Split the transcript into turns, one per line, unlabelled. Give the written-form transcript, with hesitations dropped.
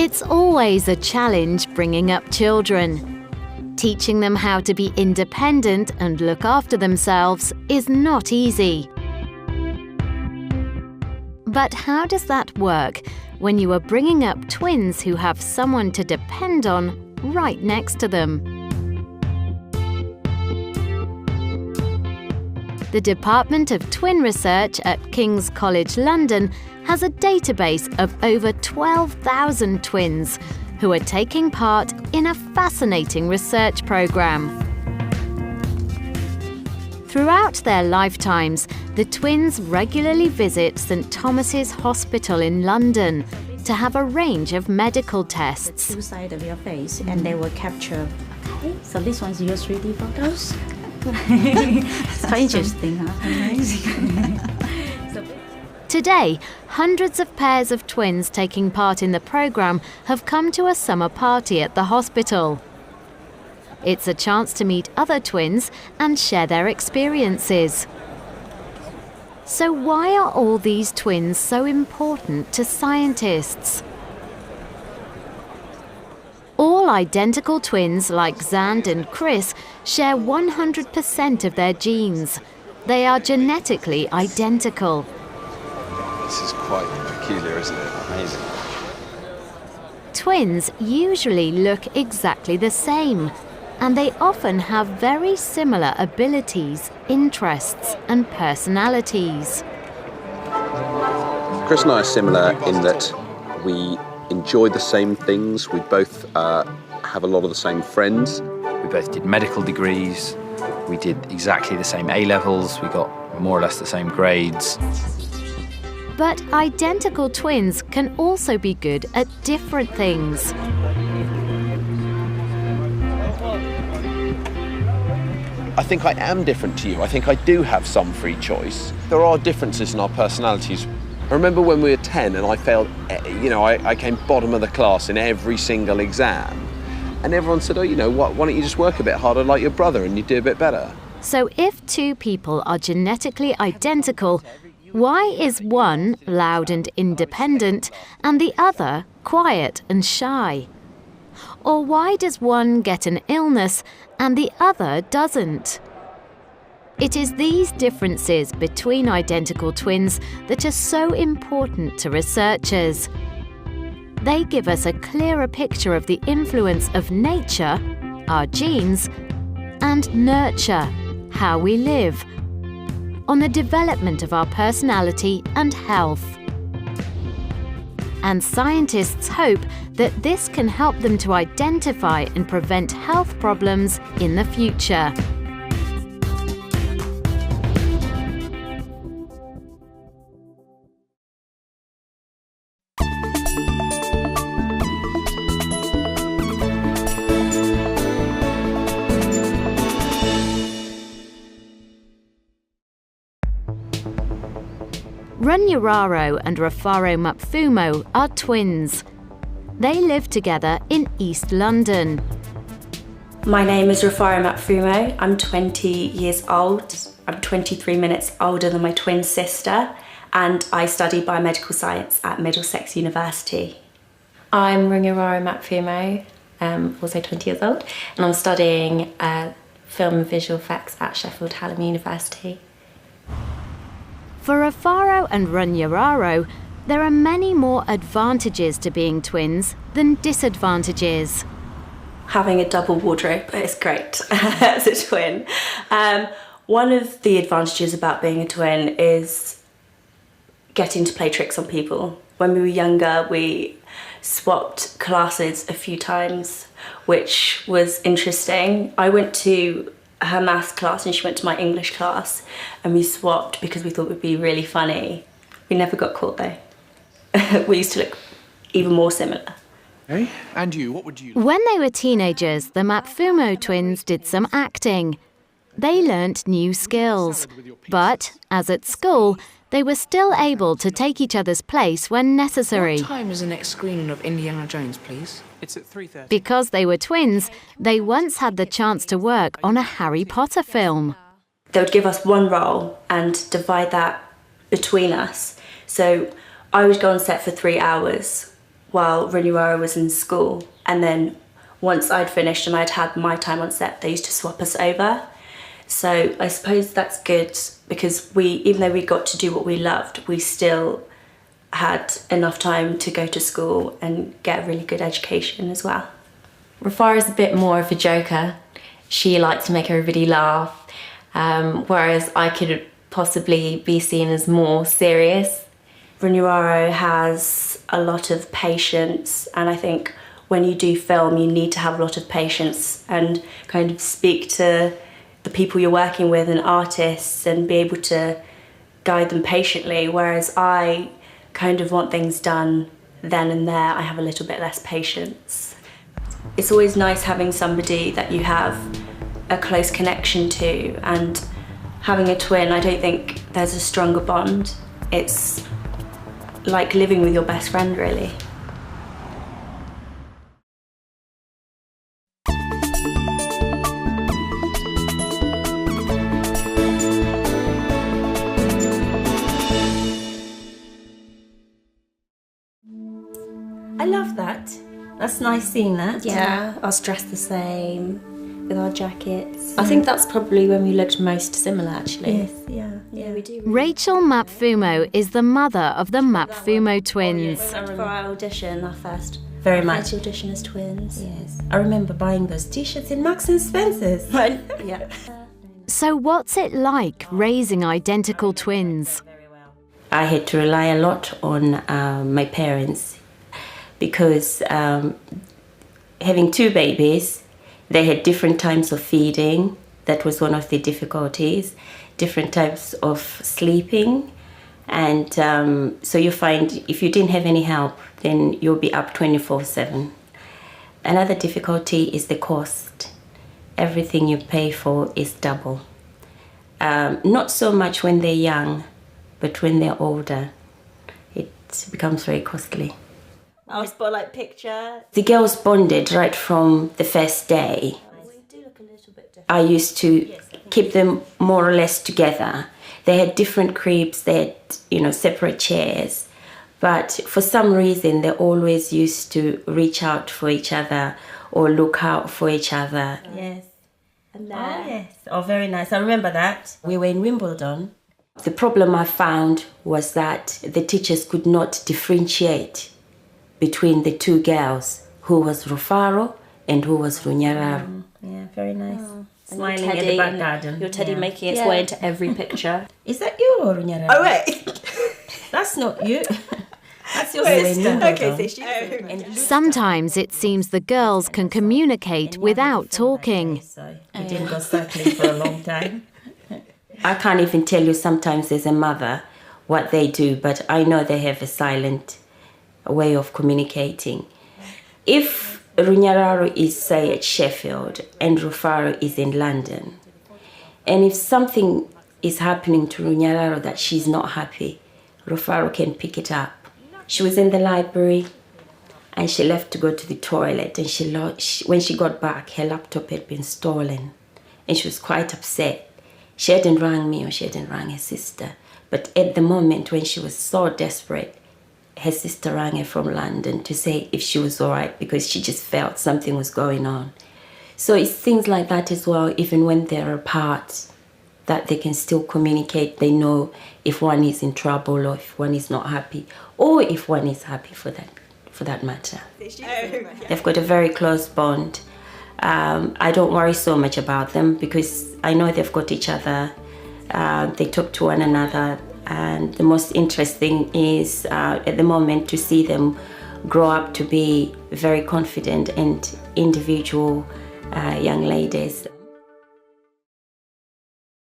It's always a challenge bringing up children. Teaching them how to be independent and look after themselves is not easy. But how does that work when you are bringing up twins who have someone to depend on right next to them? The Department of Twin Research at King's College London has a database of over 12,000 twins who are taking part in a fascinating research programme. Throughout their lifetimes, the twins regularly visit St Thomas's Hospital in London to have a range of medical tests.
Two sides of your face, and they will capture. Okay, so this one's your 3D photos. It's quite interesting, huh? Amazing.
Today, hundreds of pairs of twins taking part in the programme have come to a summer party at the hospital. It's a chance to meet other twins and share their experiences. So why are all these twins so important to scientists? All identical twins like Xand and Chris share 100% of their genes. They are genetically identical.
This is quite peculiar, isn't it? Amazing.
Twins usually look exactly the same, and they often have very similar abilities, interests, and personalities.
Chris and I are similar in that we enjoy the same things. We both have a lot of the same friends.
We both did medical degrees. We did exactly the same A-levels. We got more or less the same grades.
But identical twins can also be good at different things.
I think I am different to you. I think I do have some free choice. There are differences in our personalities. I remember when we were 10 and I failed, I came bottom of the class in every single exam. And everyone said, why don't you just work a bit harder like your brother and you do a bit better?
So if two people are genetically identical, why is one loud and independent and the other quiet and shy? Or why does one get an illness and the other doesn't? It is these differences between identical twins that are so important to researchers. They give us a clearer picture of the influence of nature, our genes, and nurture, how we live, on the development of our personality and health. And scientists hope that this can help them to identify and prevent health problems in the future. Runyararo and Rufaro Mapfumo are twins. They live together in East London.
My name is Rufaro Mapfumo. I'm 20 years old. I'm 23 minutes older than my twin sister, and I study biomedical science at Middlesex University.
I'm Runyararo Mapfumo, also 20 years old, and I'm studying film and visual effects at Sheffield Hallam University.
For Rufaro and Runyararo, there are many more advantages to being twins than disadvantages.
Having a double wardrobe is great as a twin. One of the advantages about being a twin is getting to play tricks on people. When we were younger, we swapped classes a few times, which was interesting. I went to her maths class and she went to my English class, and we swapped because we thought it would be really funny. We never got caught though. We used to look even more similar.
Hey, and you, what would you...
When they were teenagers, the Mapfumo twins did some acting. They learnt new skills, but, as at school, they were still able to take each other's place when necessary.
What time is the next screening of Indiana Jones, please?
It's at 3:30.
Because they were twins, they once had the chance to work on a Harry Potter film.
They would give us one role and divide that between us. So I would go on set for 3 hours while Renuara was in school. And then once I'd finished and I'd had my time on set, they used to swap us over. So I suppose that's good because even though we got to do what we loved, we still had enough time to go to school and get a really good education as well.
Rufara's a bit more of a joker. She likes to make everybody laugh, whereas I could possibly be seen as more serious.
Renuara has a lot of patience, and I think when you do film you need to have a lot of patience and kind of speak to the people you're working with and artists and be able to guide them patiently, whereas I kind of want things done then and there. I have a little bit less patience. It's always nice having somebody that you have a close connection to, and having a twin, I don't think there's a stronger bond. It's like living with your best friend, really.
I love that. That's nice seeing that.
Yeah, us dressed the same with our jackets.
I think that's probably when we looked most similar, actually.
Yes, yeah, we do.
Rachel Mapfumo is the mother of the Mapfumo twins.
For our audition, our first
Very much.
audition as twins.
Yes. I remember buying those t-shirts in Marks and Spencer's.
Yeah.
So what's it like raising identical twins?
I had to rely a lot on my parents because having two babies, they had different times of feeding. That was one of the difficulties. Different types of sleeping. And so you find if you didn't have any help, then you'll be up 24/7. Another difficulty is the cost. Everything you pay for is double. Not so much when they're young, but when they're older, it becomes very costly.
Our spotlight picture.
The girls bonded right from the first day. I used to keep them more or less together. They had different cribs, they had, separate chairs. But for some reason, they always used to reach out for each other or look out for each other.
Yes. And yes. Oh, very nice. I remember that. We were in Wimbledon.
The problem I found was that the teachers could not differentiate between the two girls, who was Rufaro and who was Runyararo.
Yeah, very nice.
Smiling
at the back garden.
Your teddy
Yeah.
making its way into every picture.
Is that you or Runyararo?
Oh, wait.
That's not you. That's your sister.
Okay, so she's...
Sometimes it seems the girls can communicate without talking.
So we didn't go cycling for a long time.
I can't even tell you sometimes as a mother what they do, but I know they have a silent way of communicating. If Runyararo is, say, at Sheffield and Rufaro is in London, and if something is happening to Runyararo that she's not happy, Rufaro can pick it up. She was in the library and she left to go to the toilet, and when she got back, her laptop had been stolen and she was quite upset. She hadn't rang me or she hadn't rang her sister, but at the moment when she was so desperate, her sister rang her from London to say if she was all right because she just felt something was going on. So it's things like that as well, even when they're apart, that they can still communicate. They know if one is in trouble or if one is not happy, or if one is happy for that matter. They've got a very close bond. I don't worry so much about them because I know they've got each other. They talk to one another. And the most interesting is at the moment to see them grow up to be very confident and individual young ladies.